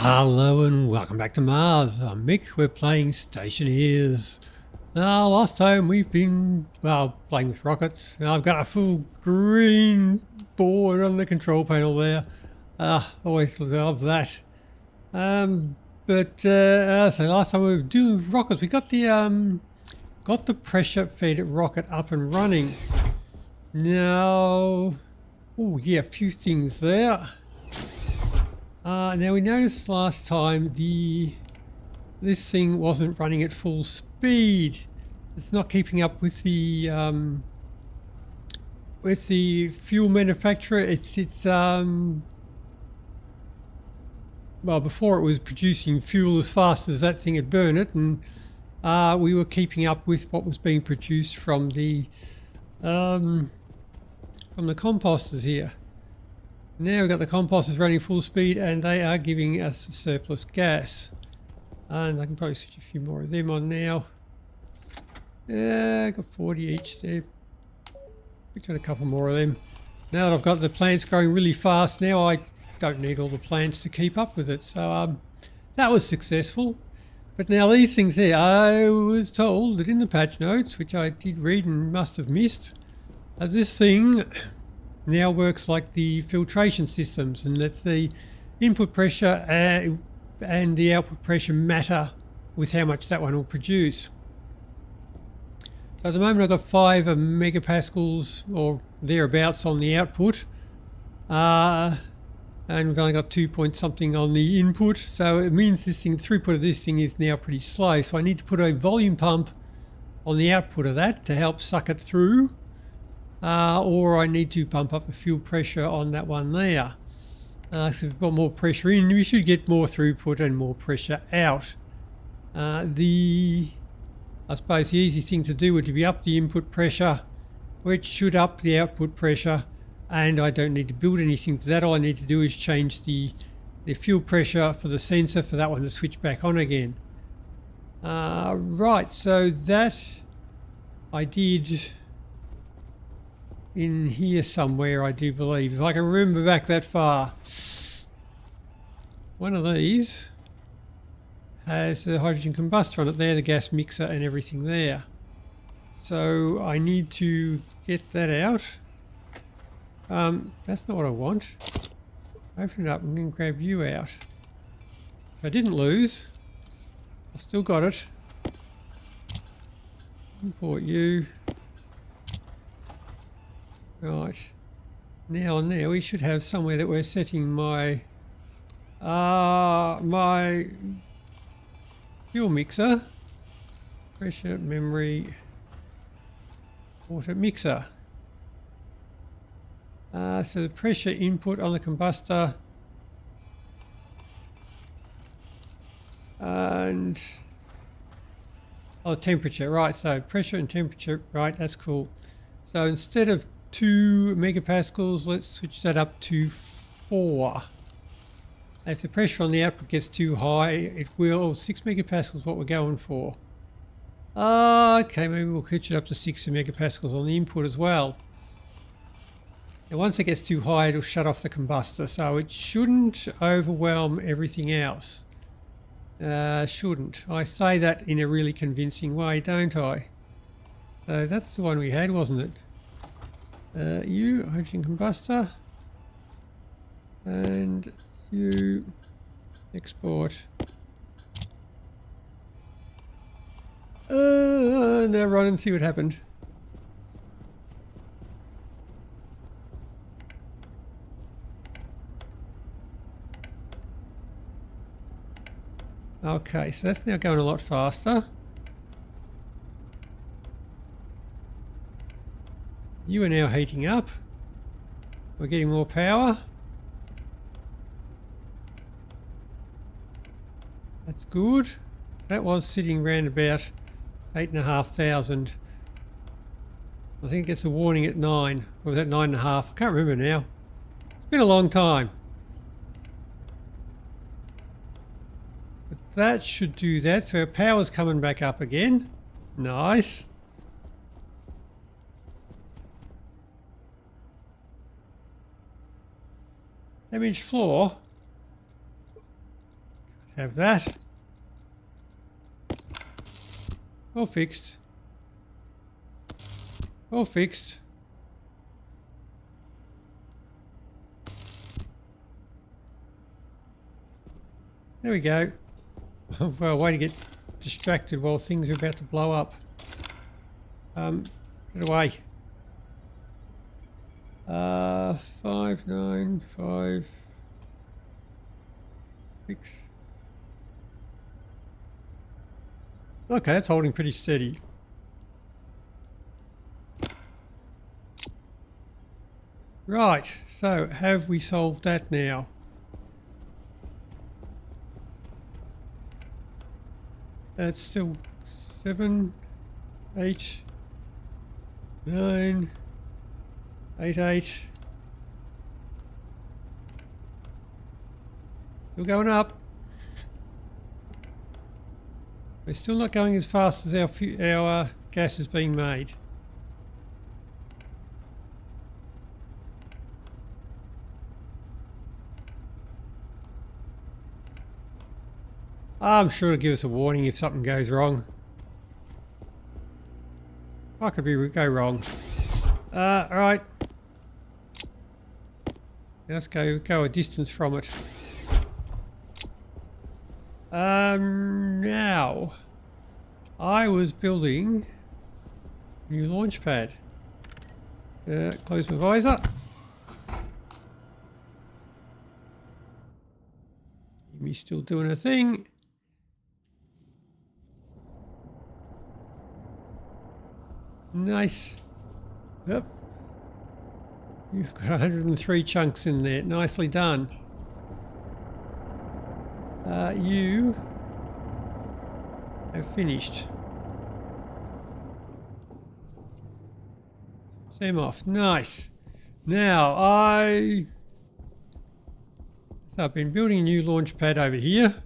Hello and welcome back to Mars. I'm Mick. We're playing Stationeers. Now, last time we've been, playing with rockets. Now I've got a full green board on the control panel there. Always love that. So last time we were doing rockets, we got the pressure fed rocket up and running. Now, oh yeah, a few things there. Now we noticed last time this thing wasn't running at full speed. It's not keeping up with the fuel manufacturer. Before it was producing fuel as fast as that thing had burned it, and we were keeping up with what was being produced from the composters here. Now we've got the composters running full speed and they are giving us surplus gas. And I can probably switch a few more of them on now. Yeah, I've got 40 each there. Switch on a couple more of them. Now that I've got the plants growing really fast, now I don't need all the plants to keep up with it. So that was successful. But now these things here, I was told that in the patch notes, which I did read and must have missed, this thing now works like the filtration systems, and that the input pressure and the output pressure matter with how much that one will produce. So at the moment I've got 5 megapascals or thereabouts on the output, and we've only got 2 point something on the input, so it means this thing, throughput of this thing is now pretty slow. So I need to put a volume pump on the output of that to help suck it through. Or I need to pump up the fuel pressure on that one there. So if we've got more pressure in, we should get more throughput and more pressure out. I suppose the easy thing to do would be up the input pressure, which should up the output pressure, and I don't need to build anything to that. All I need to do is change the fuel pressure for the sensor for that one to switch back on again. Right, so that I did in here somewhere, I do believe, if I can remember back that far. One of these has a hydrogen combustor on it there, the gas mixer and everything there. So I need to get that out. That's not what I want. Open it up and then grab you out. If I didn't lose, I've still got it. Import you. Right, now we should have somewhere that we're setting my my fuel mixer, pressure, memory, water mixer. So the pressure input on the combustor and temperature, right? So pressure and temperature, right? That's cool. So instead of 2 megapascals, let's switch that up to 4. If the pressure on the output gets too high, it will. 6 megapascals what we're going for. Okay, maybe we'll switch it up to 6 megapascals on the input as well. And once it gets too high, it'll shut off the combustor, so it shouldn't overwhelm everything else. Shouldn't. I say that in a really convincing way, don't I? So that's the one we had, wasn't it? You, hydrogen combustor, and you export. Now run and see what happened. Okay, so that's now going a lot faster. You are now heating up. We're getting more power. That's good. That was sitting around about 8,500. I think it gets a warning at 9. Or was that 9.5? I can't remember now. It's been a long time. But that should do that. So our power's coming back up again. Nice. Damaged floor. Have that. All fixed. All fixed. There we go. Well, way to get distracted while things are about to blow up. Put it away. 5, 9, 5, 6. Okay, that's holding pretty steady. Right, so have we solved that now? That's still 7, 8, 9, 8, 8. Still going up. We're still not going as fast as our gas is being made. I'm sure it'll give us a warning if something goes wrong. Why could we go wrong? Alright. Let's go a distance from it. Now, I was building a new launch pad. Close my visor. Me still doing a thing. Nice. Yep. You've got 103 chunks in there. Nicely done. You have finished. Same off. Nice. Now I've been building a new launch pad over here,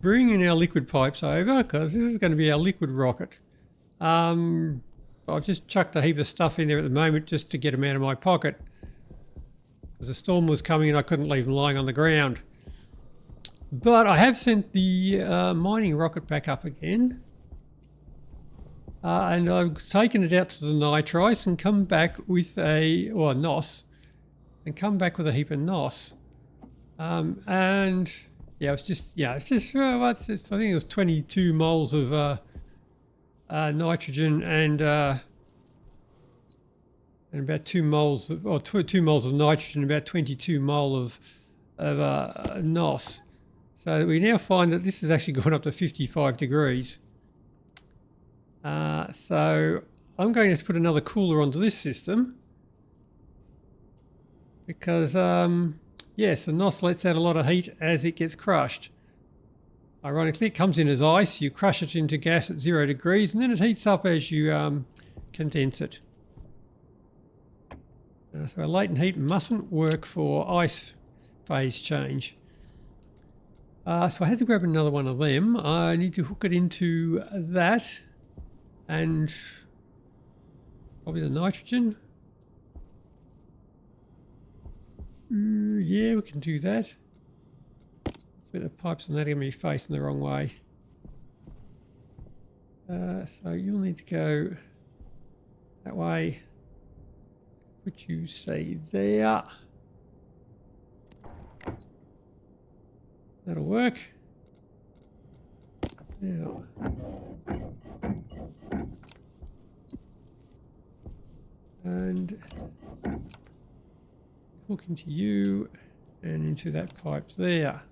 bringing our liquid pipes over because this is going to be our liquid rocket. I've just chucked a heap of stuff in there at the moment just to get them out of my pocket because the storm was coming and I couldn't leave them lying on the ground. But I have sent the mining rocket back up again. And I've taken it out to the Nitrous and come back with NOS. And come back with a heap of NOS. And yeah, I think it was 22 moles of nitrogen and about 2 moles of, 2 moles of nitrogen, about 22 mole of NOS. So we now find that this has actually gone up to 55 degrees. So I'm going to have to put another cooler onto this system because, yes, the NOS lets out a lot of heat as it gets crushed. Ironically, it comes in as ice, you crush it into gas at 0 degrees and then it heats up as you condense it. So a latent heat mustn't work for ice phase change. So I had to grab another one of them. I need to hook it into that and probably the nitrogen. Yeah, we can do that. But the pipes on that are going to be facing the wrong way. So you'll need to go that way. Put you, say, there. That'll work. Now, and hook into you and into that pipe there.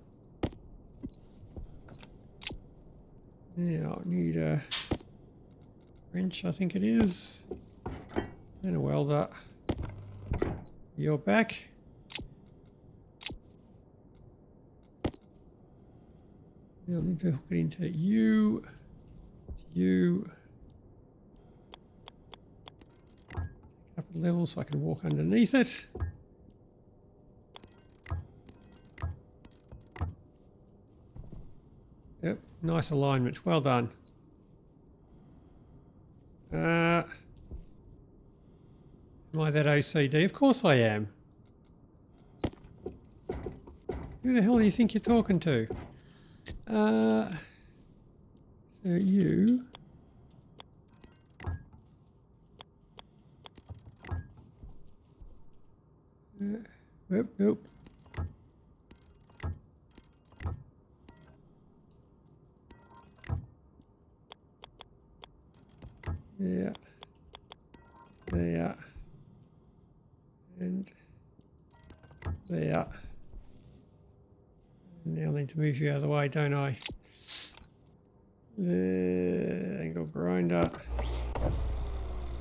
Now I need a wrench, I think it is, and a welder. You're back. Now I need to hook it into you, up a level so I can walk underneath it. Yep, nice alignment. Well done. Am I that OCD? Of course I am. Who the hell do you think you're talking to? So you. Nope. Yeah. There. And there. Now I need to move you out of the way, don't I? The angle grinder.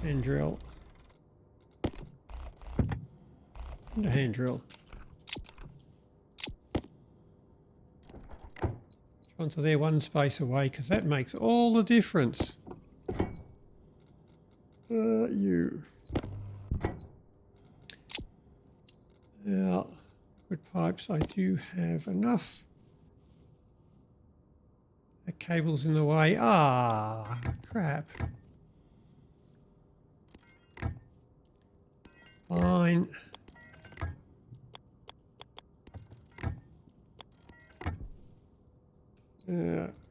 Hand drill. And a hand drill. Onto there, one space away, because that makes all the difference. You. Now, liquid pipes, I do have enough. The cable's in the way. Ah, crap. Fine.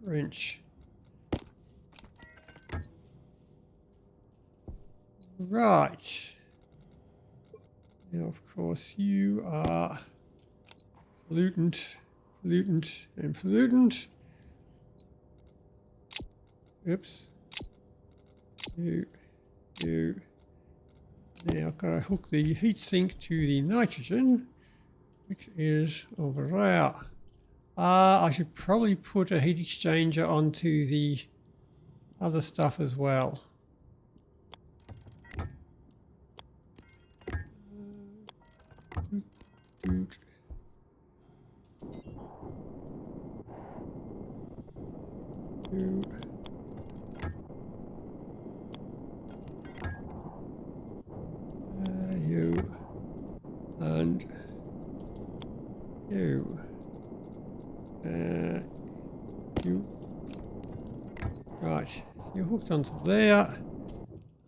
Wrench. Right. Now, of course, you are pollutant, and pollutant. Oops. You. Now I've got to hook the heat sink to the nitrogen, which is over there. I should probably put a heat exchanger onto the other stuff as well. You and you. You. Right, you're hooked onto there.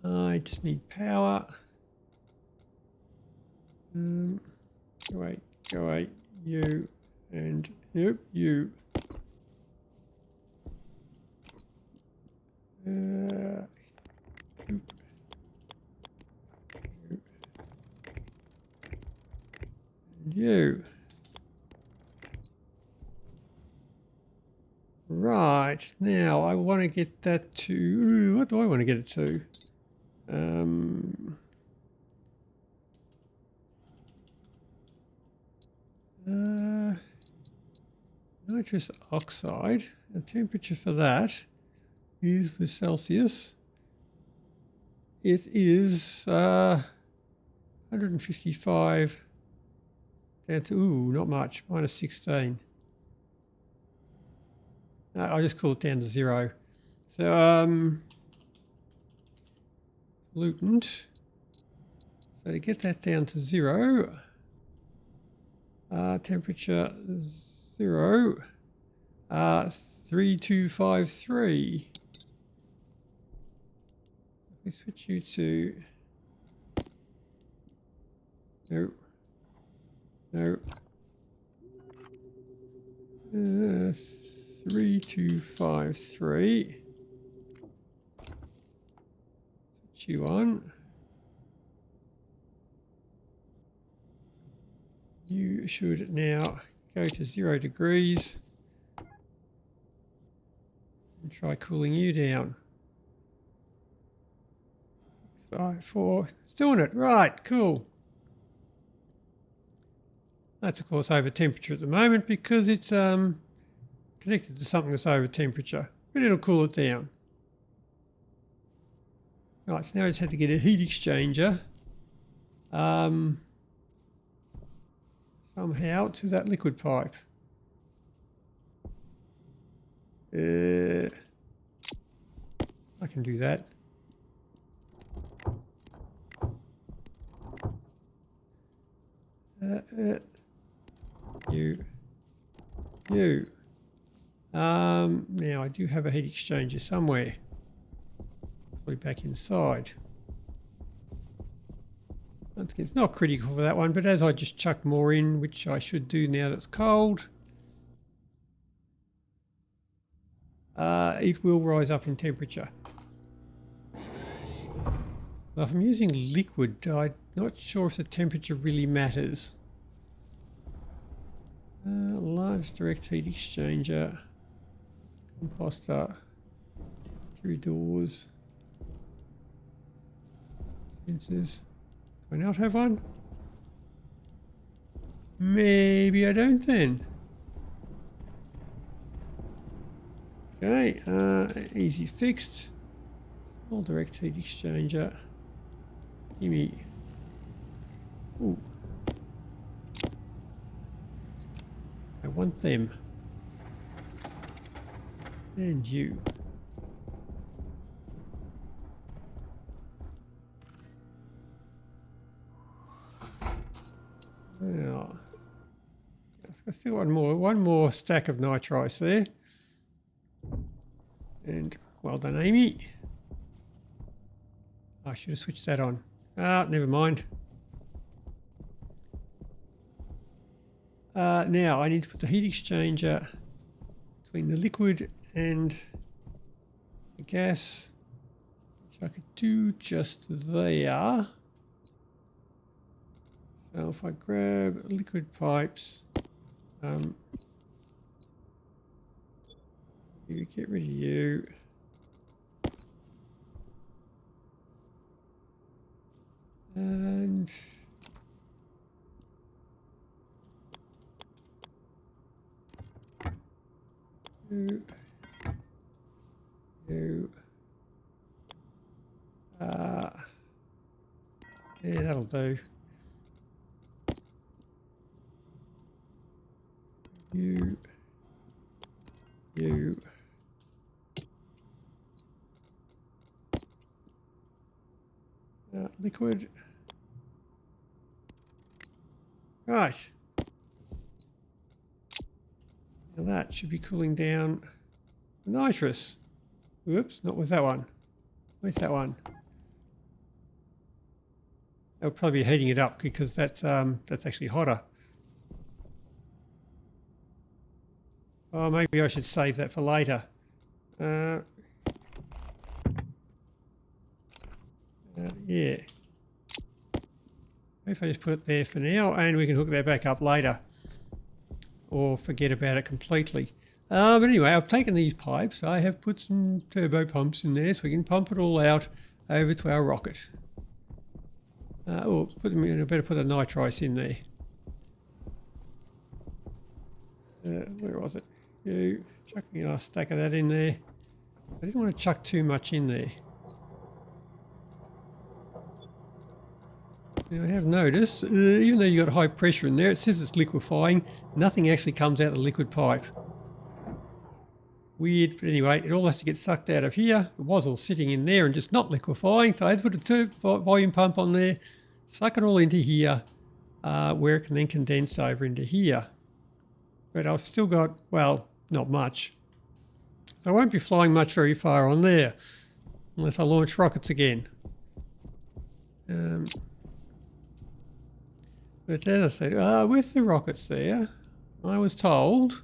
I just need power. Go away, you, and nope, you. You. Right, now I want to get that to, what do I want to get it to? Nitrous oxide, the temperature for that is with Celsius. It is 155 down to, not much, minus 16. I'll just cool it down to 0. So, pollutant. So to get that down to 0, temperature 0, 3253. If we switch you to, no, 3253. Switch you on. You should now go to 0 degrees and try cooling you down. 5, 4, it's doing it. Right, cool. That's of course over temperature at the moment because it's connected to something that's over temperature, but it'll cool it down. Right, so now I just had to get a heat exchanger somehow to that liquid pipe. I can do that. You. Now I do have a heat exchanger somewhere. Probably back inside. It's not critical for that one, but as I just chuck more in, which I should do now that it's cold. it will rise up in temperature. Well, if I'm using liquid, I'm not sure if the temperature really matters. Large direct heat exchanger, composter, curie doors, sensors. Do I not have one? Maybe I don't then. Okay, easy fixed. Small direct heat exchanger. Gimme. Ooh. I want them. And you. Now, I've still one more stack of nitrice there. And well done, Amy. I should have switched that on. Never mind. Now I need to put the heat exchanger between the liquid and the gas, which I could do just there. So if I grab liquid pipes, you get rid of you. And you. Yeah, that'll do. You. Liquid. Right. Now that should be cooling down the nitrous. Whoops, not with that one. With that one. They'll probably be heating it up because that's actually hotter. Oh, maybe I should save that for later. Yeah. If I just put it there for now, and we can hook that back up later, or forget about it completely. But anyway, I've taken these pipes. I have put some turbo pumps in there, so we can pump it all out over to our rocket. Oh, put them in. I better put a nitrice in there. Where was it? You chuck me a stack of that in there. I didn't want to chuck too much in there. Now I have noticed, even though you've got high pressure in there, it says it's liquefying. Nothing actually comes out of the liquid pipe. Weird, but anyway, it all has to get sucked out of here. It was all sitting in there and just not liquefying, so I had to put a volume pump on there, suck it all into here, where it can then condense over into here. But I've still got, well, not much. I won't be flying much very far on there, unless I launch rockets again. But as I said, with the rockets there, I was told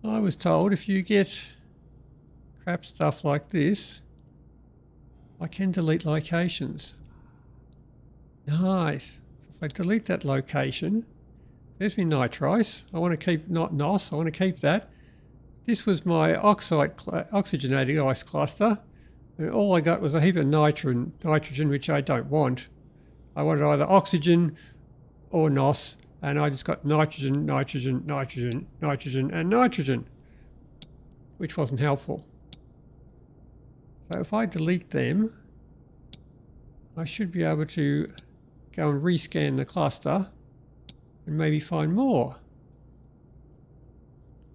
if you get crap stuff like this, I can delete locations. Nice. So if I delete that location, there's my nitrice. I want to keep, not NOS, I want to keep that. This was my oxygenated ice cluster. And all I got was a heap of nitrogen, which I don't want. I wanted either oxygen or NOS, and I just got nitrogen, and nitrogen, which wasn't helpful. So if I delete them, I should be able to go and rescan the cluster and maybe find more.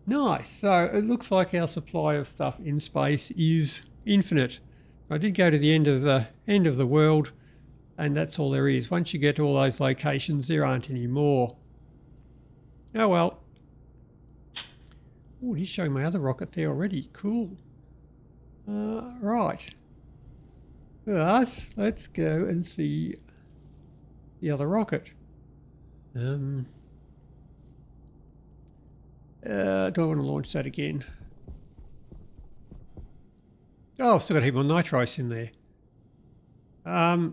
Nice. So it looks like our supply of stuff in space is infinite. I did go to the end of the world, and that's all there is. Once you get to all those locations, there aren't any more. Oh well. Oh, he's showing my other rocket there already. Cool. Right. But let's go and see the other rocket. Do I want to launch that again? Oh, I've still got a heap more nitrous in there. Oh,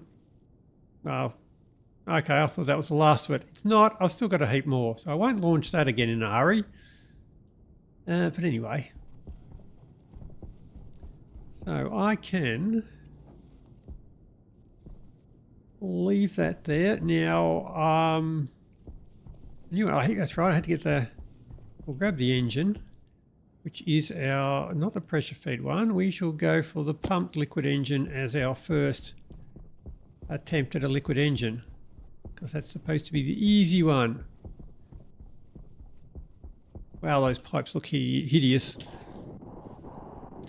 okay, I thought that was the last of it. It's not. I've still got a heap more, so I won't launch that again in a hurry. But anyway. So I can leave that there. Now, that's right, I had to get we'll grab the engine, which is not the pressure feed one. We shall go for the pumped liquid engine as our first attempt at a liquid engine, because that's supposed to be the easy one. Wow, those pipes look hideous.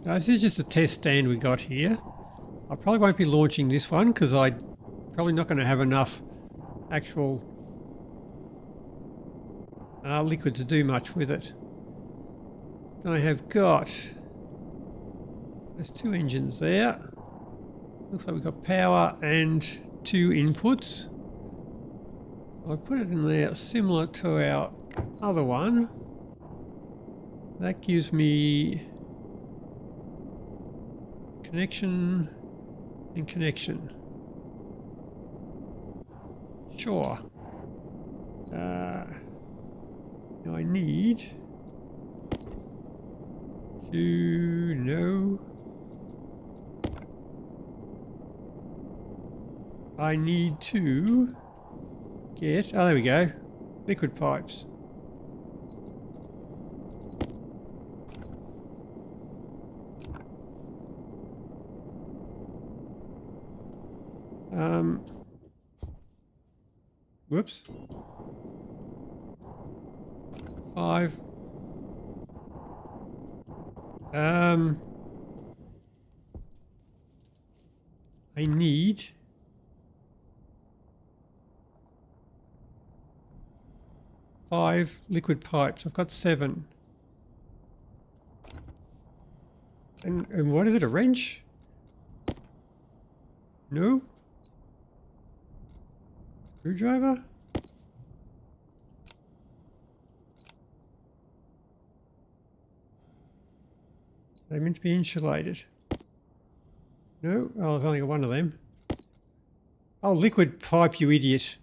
This is just a test stand we got here. I probably won't be launching this one because I'm probably not going to have enough actual liquid to do much with it. I have got, there's 2 engines there. Looks like we've got power and 2 inputs. I'll put it in there similar to our other one. That gives me connection and connection. Sure. Now I need to know. I need to get, oh there we go, liquid pipes. Whoops. 5. I need 5 liquid pipes. I've got 7. And what is it, a wrench? No? Screwdriver? They're meant to be insulated. No? Oh, I've only got one of them. Oh, liquid pipe, you idiot.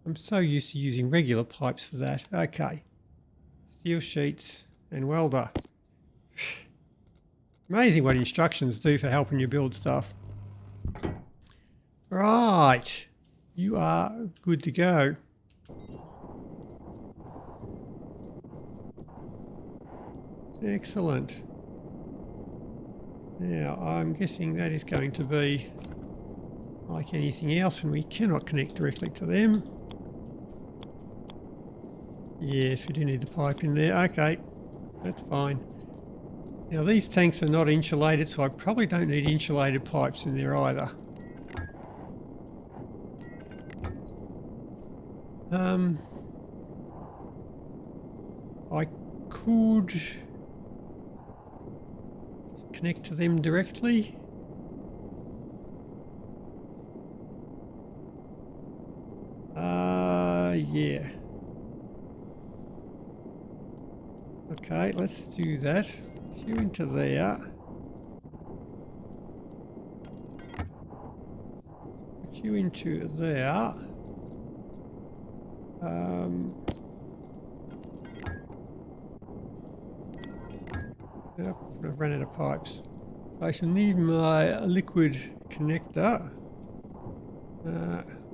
I'm so used to using regular pipes for that. Okay. Steel sheets and welder. Amazing what instructions do for helping you build stuff. Right. You are good to go. Excellent. Now, I'm guessing that is going to be like anything else, and we cannot connect directly to them. Yes, we do need the pipe in there. Okay, that's fine. Now, these tanks are not insulated, so I probably don't need insulated pipes in there either. I could connect to them directly. Yeah. Okay, let's do that. Put you into there. Put you into there. Yep, I've run out of pipes. I shall need my liquid connector.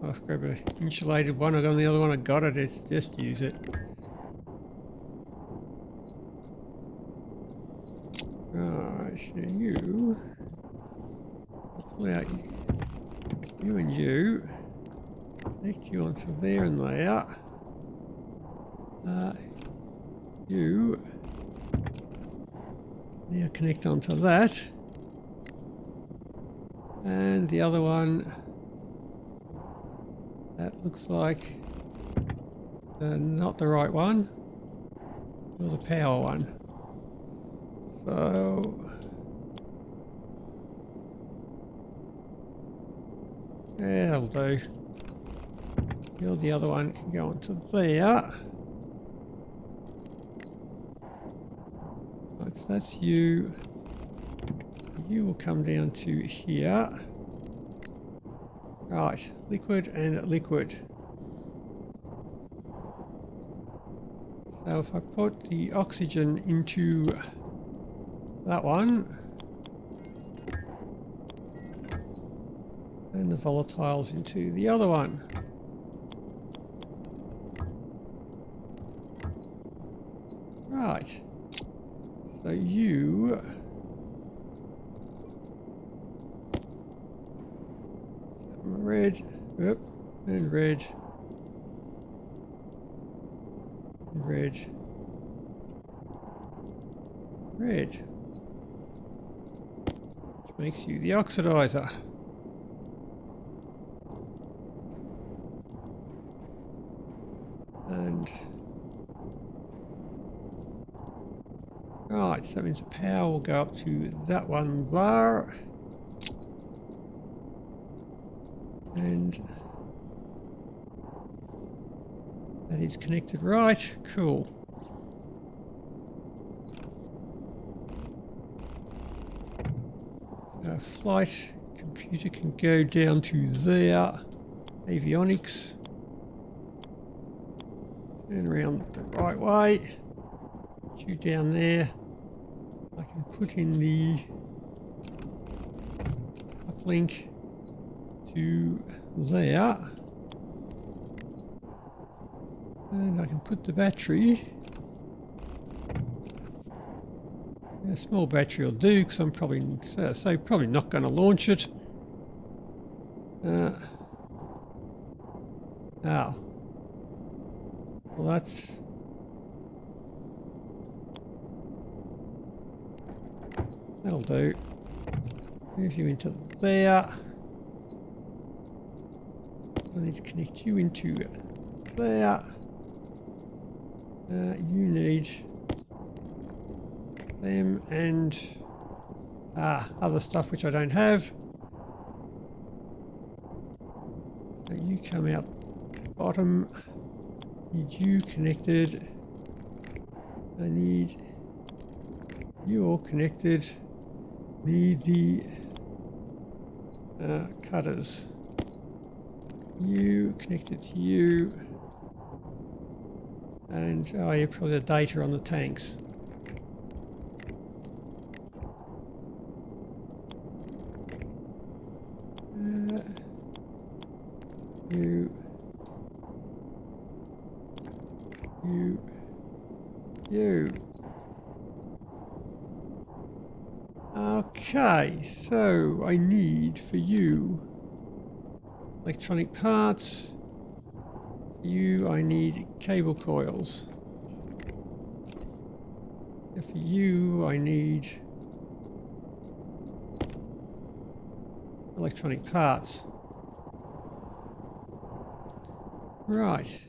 I'll grab an insulated one. I got the other one. I got it. It's just use it. Right, so you pull out you and you. Connect you onto there and there. You now connect onto that. And the other one, that looks like not the right one, or the power one. So, yeah, that'll do. The other one can go onto there. Right, so that's you. You will come down to here. Right, liquid and liquid. So if I put the oxygen into that one, and the volatiles into the other one. Right. So you red, and red, and red, red, which makes you the oxidizer. And right, so that means the power will go up to that one there. And that is connected right. Cool. So flight computer can go down to there. Avionics. Turn around the right way. You down there. I can put in the uplink to there. And I can put the battery. A small battery will do because I'm probably probably not going to launch it. Well, that'll do. Move you into there. I need to connect you into there. You need them and other stuff which I don't have. So you come out bottom. Need you connected. I need you all connected. Need the cutters. You connected to you. And oh yeah, probably the data on the tanks. You. Okay, so I need for you electronic parts. For you, I need cable coils. And for you, I need electronic parts. Right.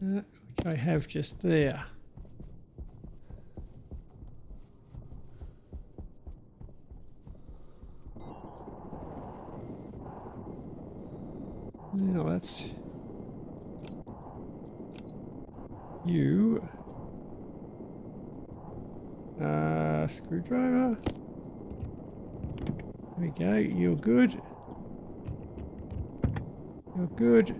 Which I have just there. Now that's you. Screwdriver. There we go. You're good. You're good.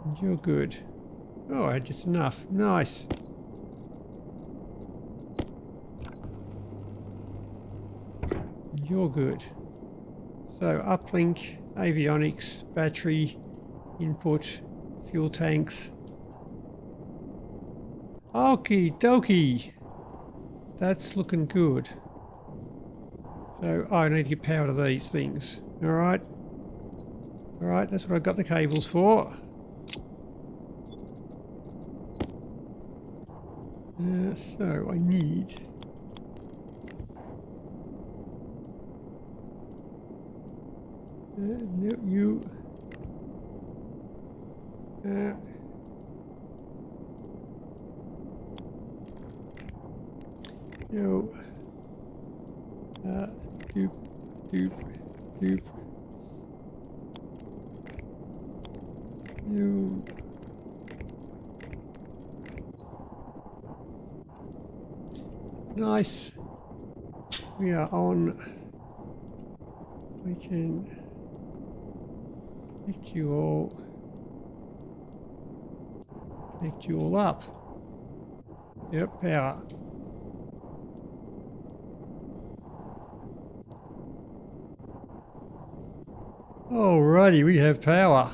And you're good. Oh, I had just enough. Nice. And you're good. So uplink, avionics, battery, input, fuel tanks. Okie dokie. That's looking good. So I need to get power to these things. Alright. Alright, that's what I've got the cables for. So I need no, you no you Doop. Doop. You. Nice. We are on. We can connect you all up. Yep, power. Alrighty, we have power.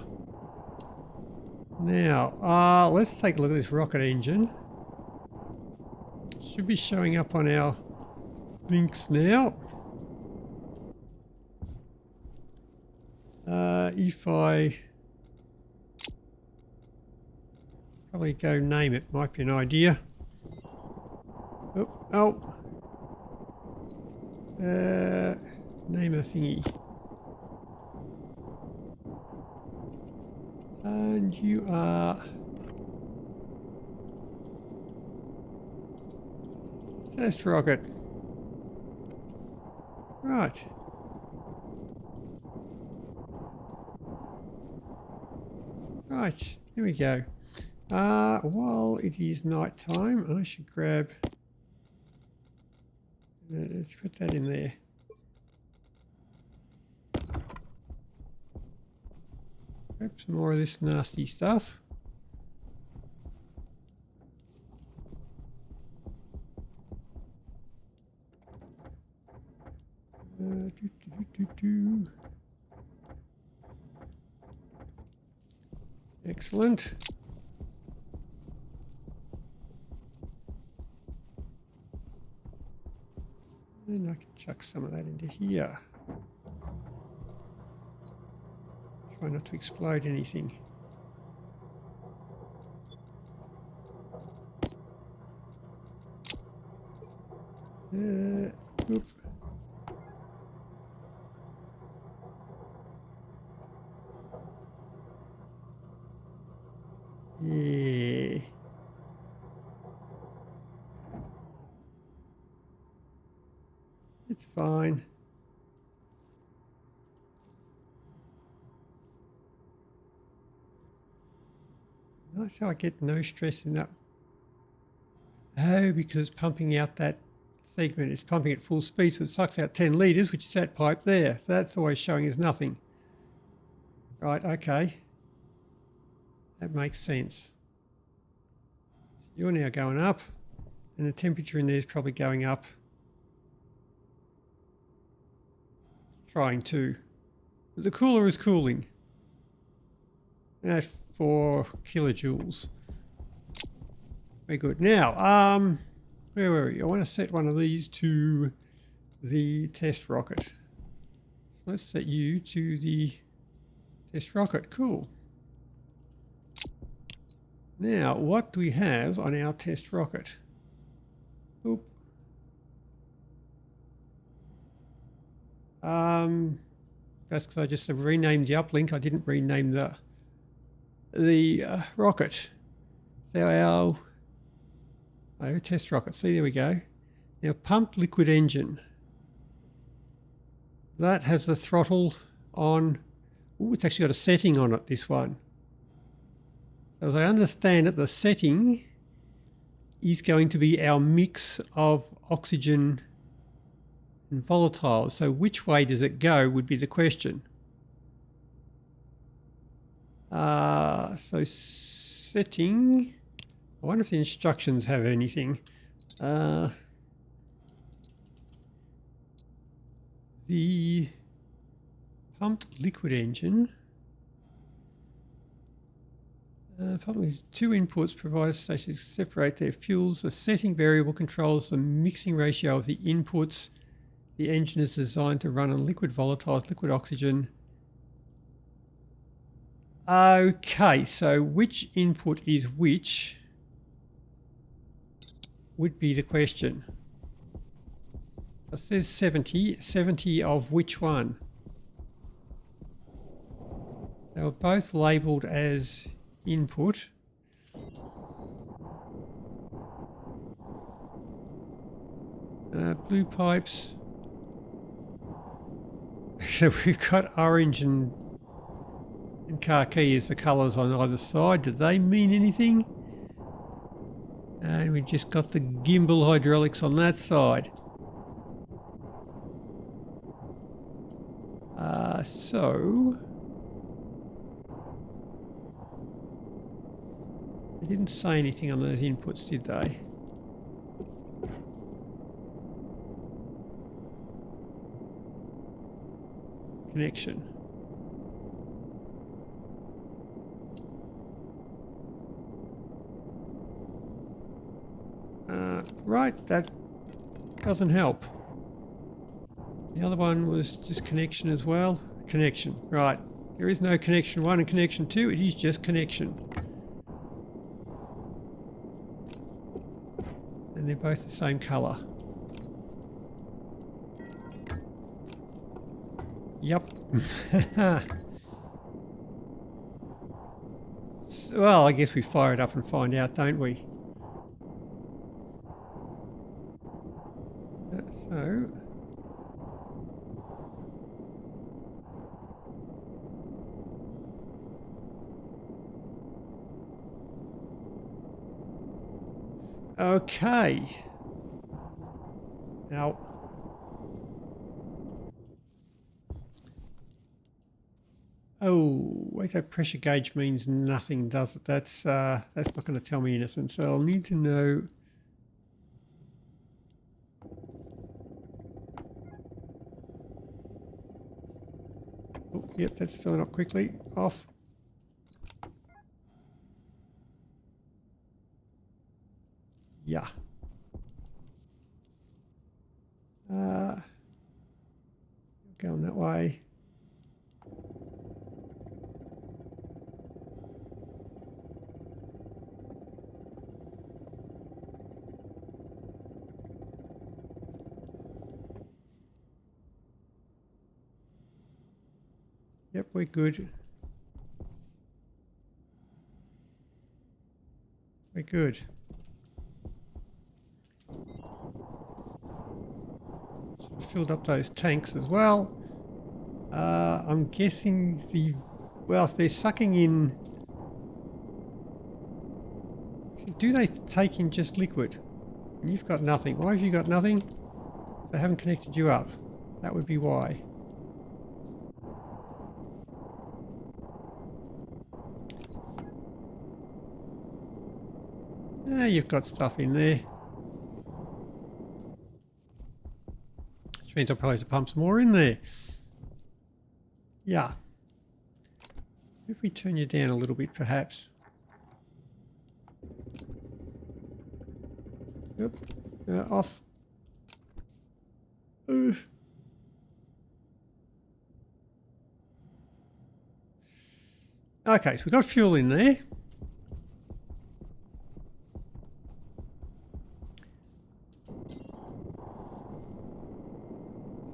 Now, let's take a look at this rocket engine. Should be showing up on our links now. If I probably go name it, might be an idea. Oh. Name a thingy. And you are test rocket. Right. Right, here we go. While it is night time, I should grab let's put that in there. Grab some more of this nasty stuff. Excellent. And I can chuck some of that into here. Try not to explode anything. Oop. Yeah. It's fine. Nice how I get no stress in that. Oh, because it's pumping out that segment. It's pumping at full speed, so it sucks out 10 litres, which is that pipe there. So that's always showing as nothing. Right, okay. That makes sense. You're now going up, and the temperature in there is probably going up. Trying to. But the cooler is cooling. At 4 kilojoules. Very good. Now, where were we? I want to set one of these to the test rocket. So let's set you to the test rocket. Cool. Now, what do we have on our test rocket? Oop. That's because I just renamed the uplink. I didn't rename the rocket. So our test rocket. See, there we go. Now, pumped liquid engine. That has the throttle on. Oh, it's actually got a setting on it, this one. So as I understand it, the setting is going to be our mix of oxygen and volatiles. So which way does it go would be the question. So setting, I wonder if the instructions have anything. The pumped liquid engine. Probably 2 inputs provide stations separate their fuels. The setting variable controls the mixing ratio of the inputs. The engine is designed to run on liquid volatiles, liquid oxygen. Okay, so which input is which would be the question. It says 70. 70 of which one? They were both labelled as input. Blue pipes. So we've got orange and khaki as the colours on either side. Do they mean anything? And we just got the gimbal hydraulics on that side. So they didn't say anything on those inputs, did they? Connection. Right, that doesn't help. The other one was just connection as well. Connection, right. There is no connection 1 and connection 2, it is just connection. And they're both the same colour. Yep. Well, I guess we fire it up and find out, don't we? So... Okay. Now... Oh, wait, that pressure gauge means nothing, does it? That's not going to tell me anything, so I'll need to know... Oh, yep, that's filling up quickly. Off. Yeah. Going that way. Yep, we're good. We're good. Filled up those tanks as well. I'm guessing well, if they're sucking in, do they take in just liquid? And you've got nothing. Why have you got nothing? They haven't connected you up. That would be why. You've got stuff in there. Which means I'll probably have to pump some more in there. Yeah. If we turn you down a little bit, perhaps. Yep. Off. Oof. Okay, so we've got fuel in there.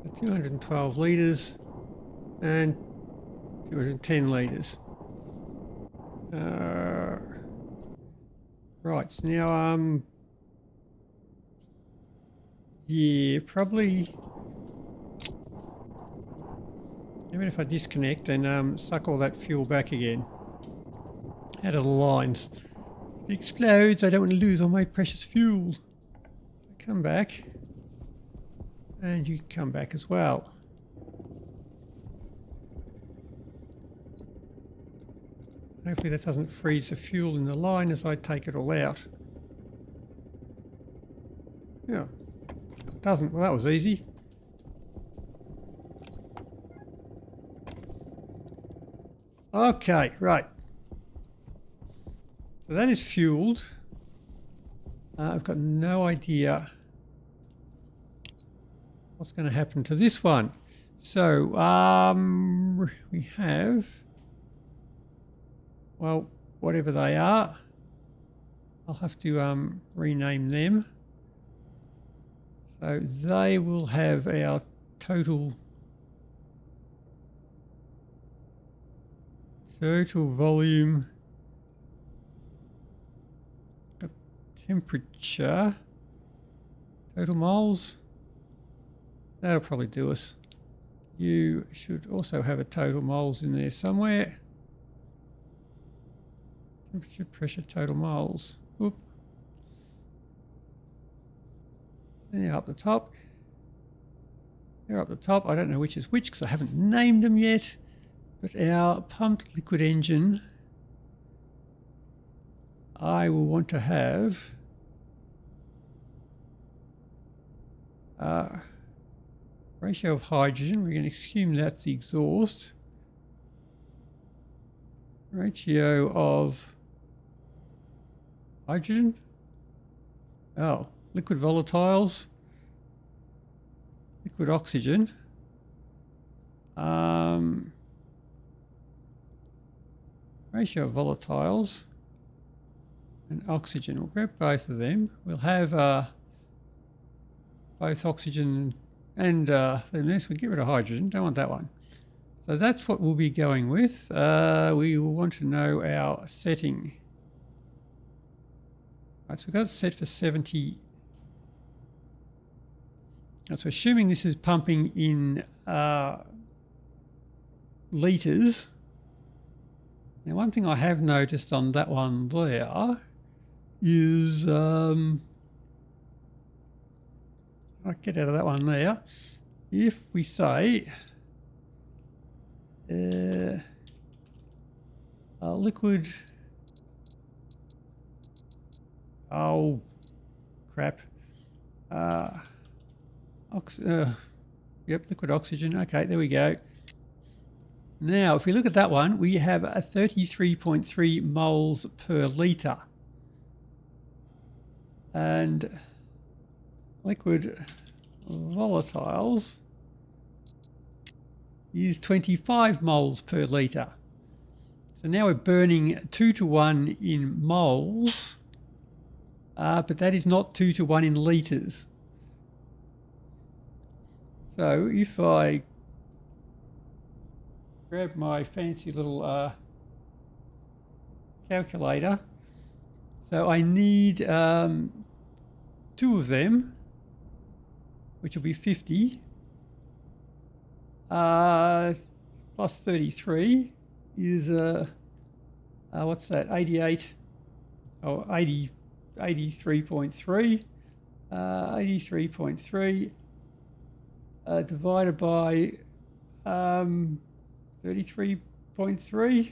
So 212 litres and 210 litres. Right, so now, yeah, probably... Even if I disconnect and suck all that fuel back again out of the lines. If it explodes, I don't want to lose all my precious fuel. Come back. And you can come back as well. Hopefully that doesn't freeze the fuel in the line as I take it all out. Yeah, it doesn't. Well, that was easy. Okay, right. So that is fueled. I've got no idea what's going to happen to this one. So we have, well, whatever they are, I'll have to rename them. So they will have our total volume, temperature, total moles. That'll probably do us. You should also have a total moles in there somewhere. Temperature, pressure, total moles. Whoop. They're up the top. They're up the top. I don't know which is which because I haven't named them yet. But our pumped liquid engine, I will want to have ratio of hydrogen. We're going to assume that's the exhaust. Ratio of hydrogen. Oh, liquid volatiles. Liquid oxygen. Ratio of volatiles and oxygen. We'll grab both of them. We'll have both oxygen and this. We'll get rid of hydrogen. Don't want that one. So that's what we'll be going with. We will want to know our setting. Right, so we've got it set for 70. So assuming this is pumping in litres. Now, one thing I have noticed on that one there is, I'll get out of that one there. If we say liquid, oh crap, yep, liquid oxygen. Okay, there we go. Now, if we look at that one, we have a 33.3 moles per litre. And liquid volatiles is 25 moles per litre. So now we're burning 2 to 1 in moles, but that is not 2 to 1 in litres. So if I grab my fancy little calculator, so I need 2 of them, which will be 50, plus 33 is what's that, 88 or 80, 83.3, 83.3 divided by 33.3,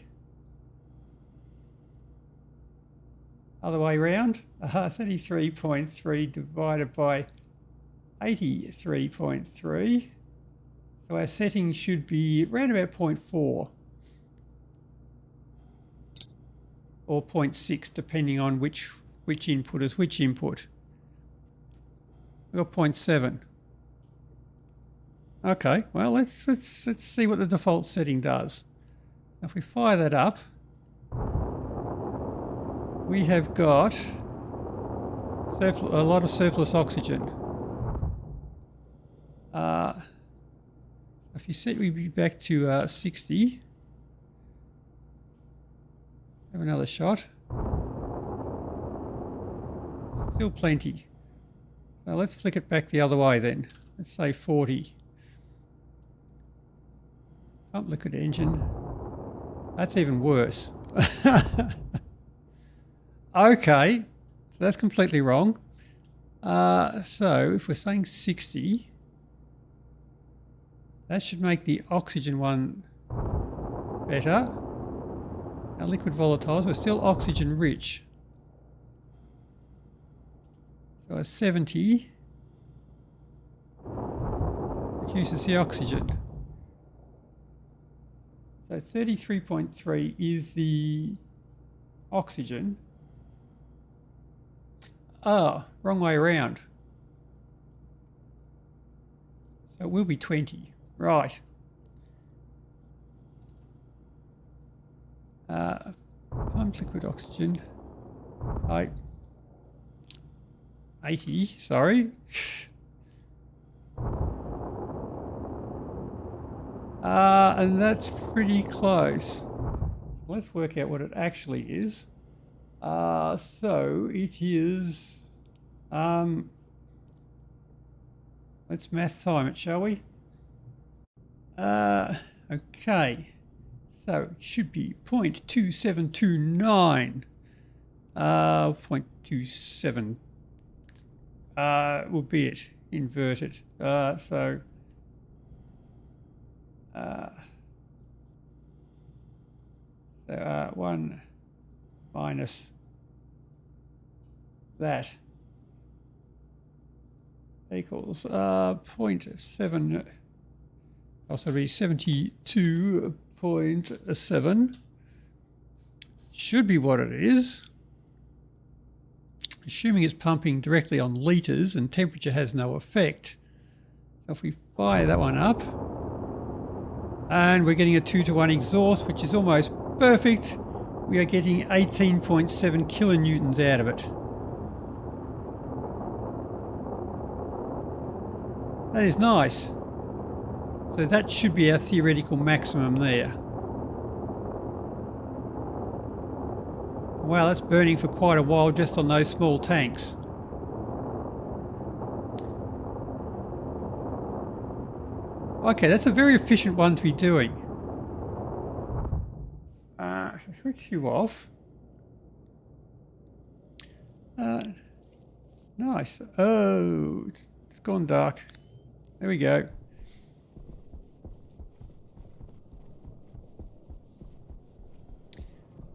other way around, 33.3 divided by 83.3. So our setting should be around about 0.4 or 0.6, depending on which input is which input. We've got 0.7. Okay, well let's see what the default setting does. If we fire that up, we have got a lot of surplus oxygen. If you set, we'd be back to 60. Have another shot. Still plenty. So let's flick it back the other way then. Let's say 40. Pump liquid engine. That's even worse. Okay, so that's completely wrong. So if we're saying 60, that should make the oxygen one better. Our liquid volatiles, we're still oxygen rich. So a 70 reduces the oxygen. So 33.3 is the oxygen. Oh, wrong way around. So it will be 20. Right. Pumped liquid oxygen. 80, sorry. And that's pretty close. Let's work out what it actually is. So it is, let's math time it, shall we? Okay. So it should be 0.2729. 0.27 will be it inverted. So 1 minus that equals 0.7. Also be 72.7. Should be what it is. Assuming it's pumping directly on litres and temperature has no effect. So if we fire that one up, and we're getting a 2-to-1 exhaust, which is almost perfect, we are getting 18.7 kilonewtons out of it. That is nice. So that should be our theoretical maximum there. Wow, that's burning for quite a while just on those small tanks. Okay, that's a very efficient one to be doing. Switch you off. Nice. Oh, it's gone dark. There we go.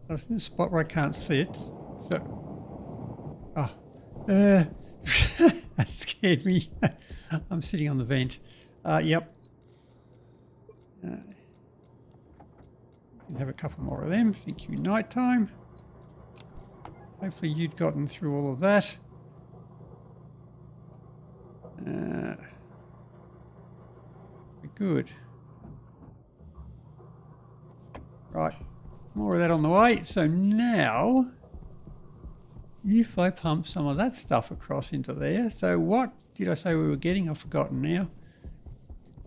I was in a spot where I can't see it. So, that scared me. I'm sitting on the vent. Yep. Can have a couple more of them. Thank you, nighttime. Hopefully you'd gotten through all of that. Good. Right. More of that on the way. So now, if I pump some of that stuff across into there, so what did I say we were getting? I've forgotten now.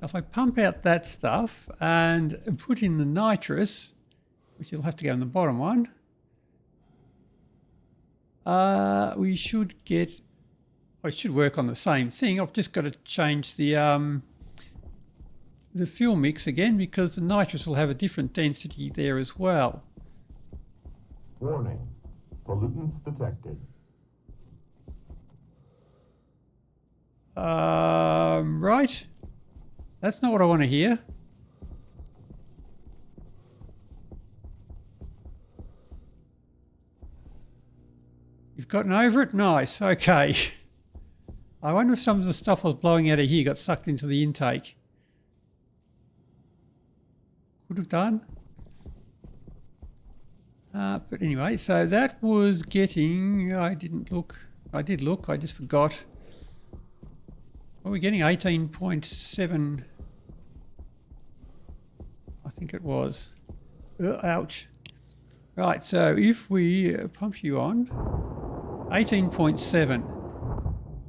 If I pump out that stuff and put in the nitrous, which will have to go in the bottom one, we should get, well, it should work on the same thing. I've just got to change the fuel mix again because the nitrous will have a different density there as well. Warning, pollutants detected. Right. That's not what I want to hear. You've gotten over it? Nice. Okay. I wonder if some of the stuff I was blowing out of here got sucked into the intake. Could have done. But anyway, so that was getting... I didn't look. I did look. I just forgot. Well, we're getting 18.7... I think it was. Ouch. Right, so if we pump you on, 18.7.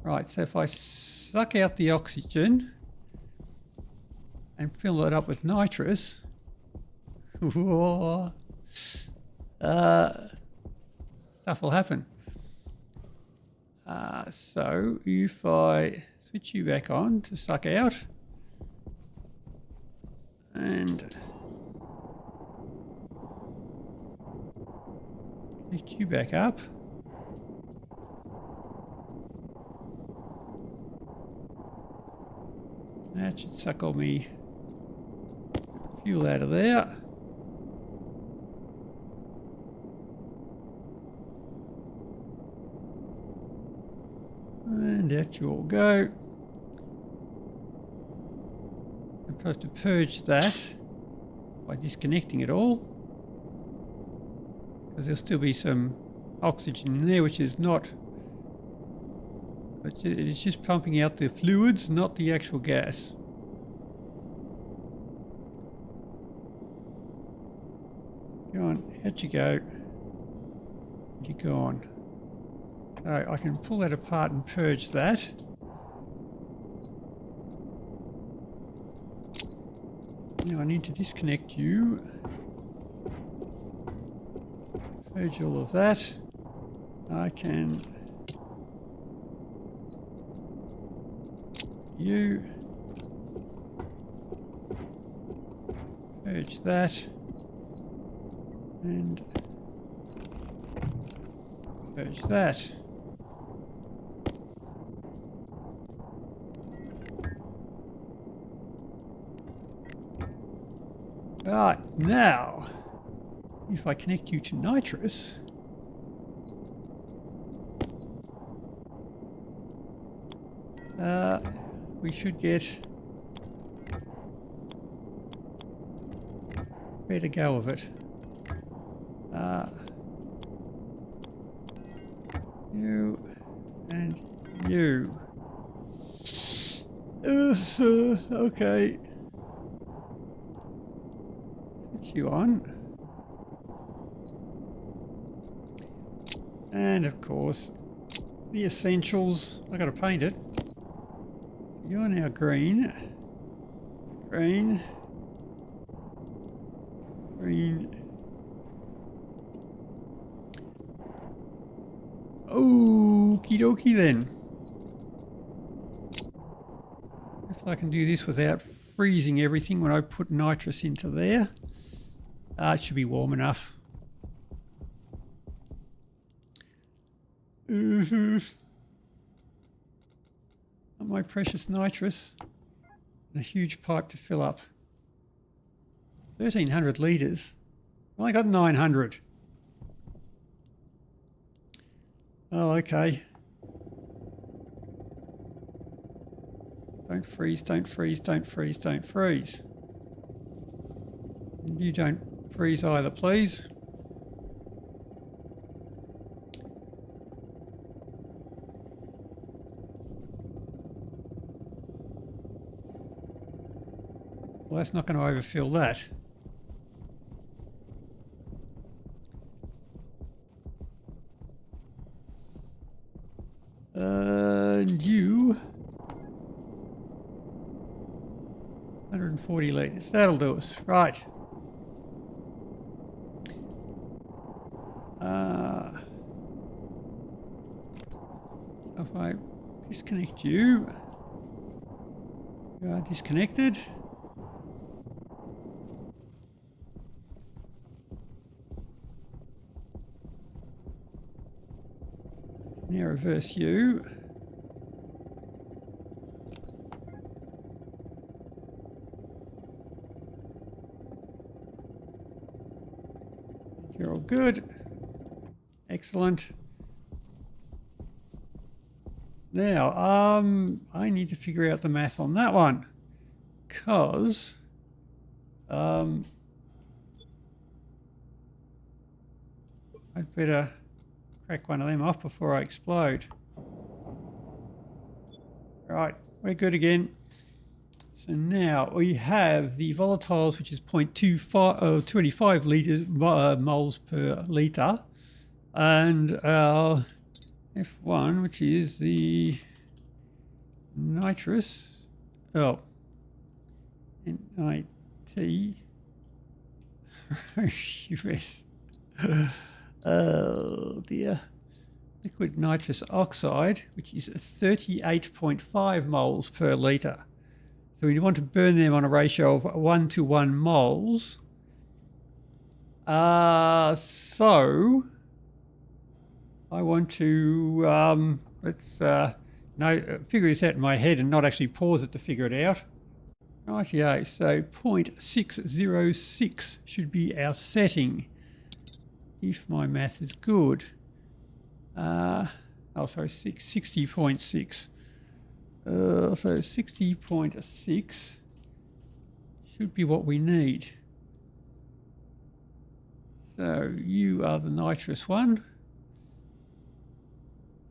Right, so if I suck out the oxygen and fill it up with nitrous, stuff will happen. So if I switch you back on to suck out, and lift you back up. That should suck all me fuel out of there. And out you all go. I'm supposed to purge that by disconnecting it all, because there'll still be some oxygen in there, which is not, it is just pumping out the fluids, not the actual gas. Go on, out you go. You're gone. So I can pull that apart and purge that. Now I need to disconnect you. Purge all of that. I can... purge that. And purge that. Right, now, if I connect you to Nitrous, we should get a better go of it. You and you. Okay. Put you on. And of course, the essentials. I gotta paint it. You're now green. Green. Green. Okie dokie then. If I can do this without freezing everything when I put nitrous into there. It should be warm enough. My precious nitrous. And a huge pipe to fill up. 1,300 litres. I only got 900. Oh, okay. Don't freeze, don't freeze, don't freeze, don't freeze. And you don't freeze either, please. Well, that's not going to overfill that. And you 140 litres. That'll do us. Right. If I disconnect you, you are disconnected. Now reverse you. You're all good. Excellent. Now, I need to figure out the math on that one, because I'd better crack one of them off before I explode. Right, we're good again. So now we have the volatiles, which is 0.25 liters moles per liter, and our F1, which is the nitrous. Oh, NIT. US. Oh dear. Liquid nitrous oxide, which is 38.5 moles per litre. So we want to burn them on a ratio of 1:1 moles. So I want to let's figure this out in my head and not actually pause it to figure it out. Rightio, so 0.606 should be our setting, if my math is good. Oh, sorry, 60.6. So 60.6 should be what we need. So you are the nitrous one.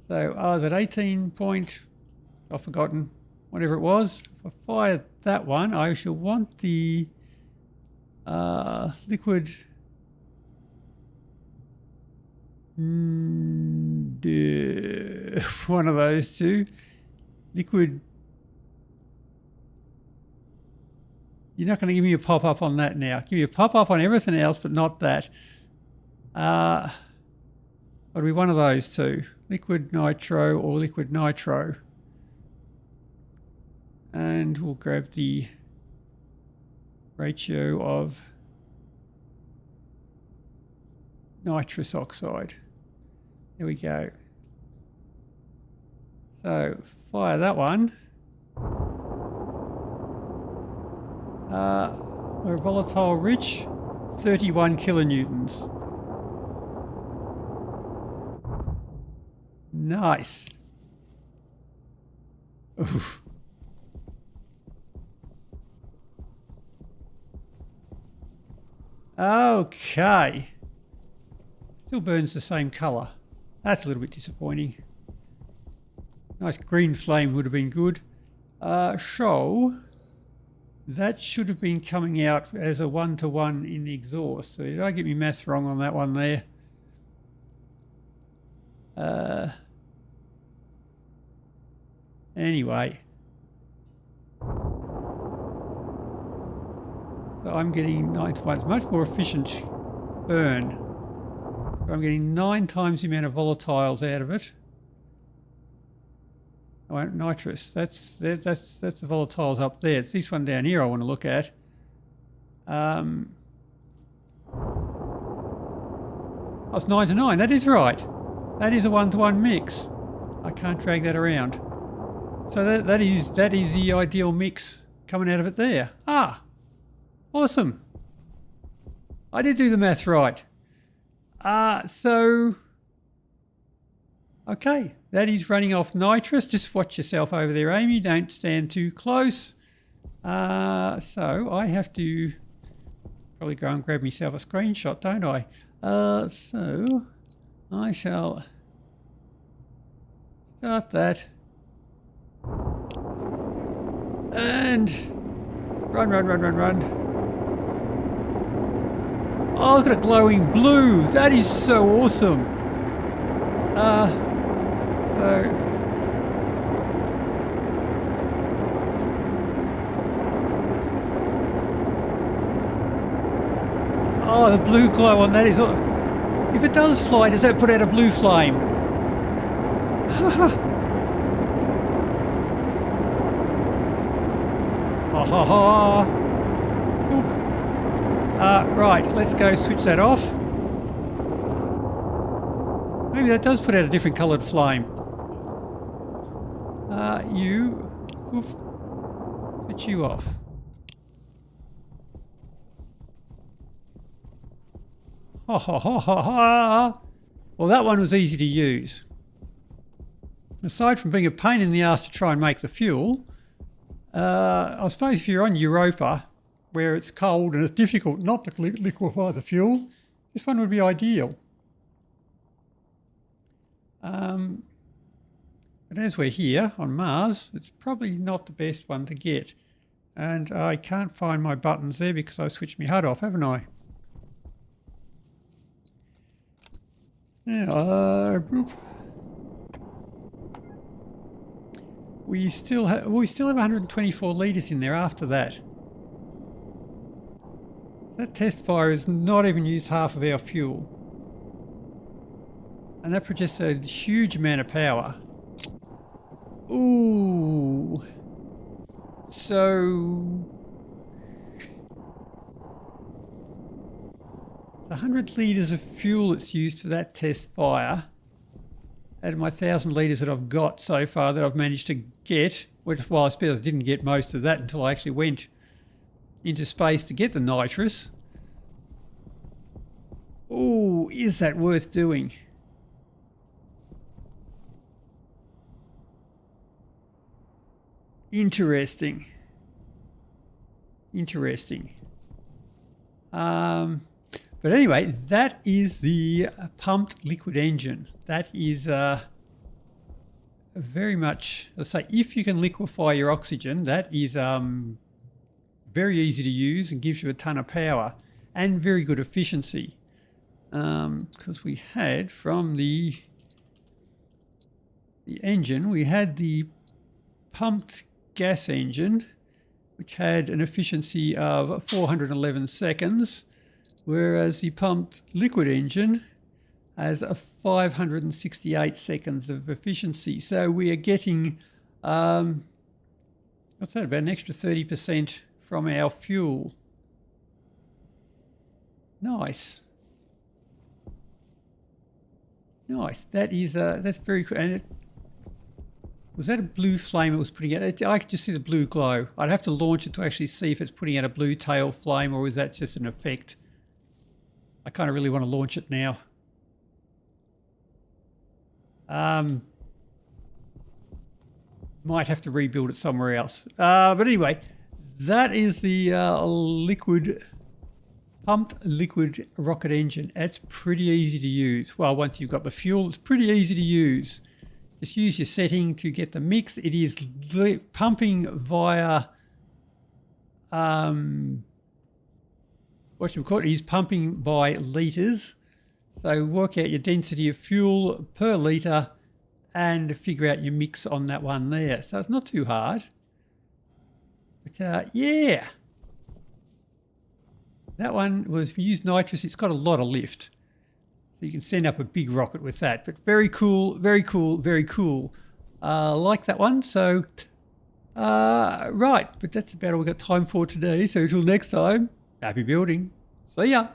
So I was at 18 point, I've forgotten, whatever it was. If I fire that one, I shall want the liquid one of those two. Liquid. You're not going to give me a pop-up on that now. Give me a pop-up on everything else, but not that. It'll be one of those two. Liquid nitro or liquid nitro. And we'll grab the ratio of nitrous oxide. There we go. So fire that one. We're volatile rich, 31 kilonewtons. Nice. Oof. Okay. Still burns the same colour. That's a little bit disappointing. Nice green flame would have been good. So that should have been coming out as a 1-to-1 in the exhaust. So did I get my maths wrong on that one there? Anyway. So I'm getting 9 to 1. It's much more efficient burn. So I'm getting 9 times the amount of volatiles out of it. Oh, nitrous. That's the volatiles up there. It's this one down here I want to look at. Oh, it's 9 to 9. That is right. That is a 1-to-1 mix. I can't drag that around. So that is the ideal mix coming out of it there. Ah, awesome. I did do the math right. Okay, that is running off nitrous. Just watch yourself over there, Amy. Don't stand too close. So I have to probably go and grab myself a screenshot, don't I? So I shall start that. And run. Oh, look at it glowing blue. That is so awesome. Oh, the blue glow on that is... If it does fly, does that put out a blue flame? Right, let's go switch that off. Maybe that does put out a different coloured flame. Switch you off. Well, that one was easy to use. Aside from being a pain in the ass to try and make the fuel, I suppose if you're on Europa, where it's cold and it's difficult not to liquefy the fuel, this one would be ideal. But as we're here on Mars, it's probably not the best one to get. And I can't find my buttons there because I switched my HUD off, haven't I? Yeah, we still have 124 litres in there after that. That test fire has not even used half of our fuel. And that produced a huge amount of power. Ooh. So 100 litres of fuel that's used for that test fire out of my 1,000 litres that I've got so far that I've managed to get, which, well, I suppose I didn't get most of that until I actually went into space to get the nitrous. Ooh, is that worth doing? Interesting. But anyway, that is the pumped liquid engine. That is very much, let's say, if you can liquefy your oxygen, that is very easy to use and gives you a ton of power and very good efficiency. Because we had from the engine, we had the pumped gas engine, which had an efficiency of 411 seconds, whereas the pumped liquid engine has a 568 seconds of efficiency. So we are getting, what's that, about an extra 30% from our fuel. Nice. Nice. That is, that's very cool. And was that a blue flame it was putting out? I could just see the blue glow. I'd have to launch it to actually see if it's putting out a blue tail flame, or is that just an effect? I kind of really want to launch it now. Might have to rebuild it somewhere else. But anyway, that is the pumped liquid rocket engine. It's pretty easy to use. Well, once you've got the fuel, it's pretty easy to use. Just use your setting to get the mix. It is pumping via, what you call it, is pumping by litres. So work out your density of fuel per litre and figure out your mix on that one there. So it's not too hard. But yeah, that one was, if you use nitrous, it's got a lot of lift. So you can send up a big rocket with that. But very cool, very cool, very cool. Like that one. So, right, but that's about all we've got time for today. So until next time, happy building. See ya.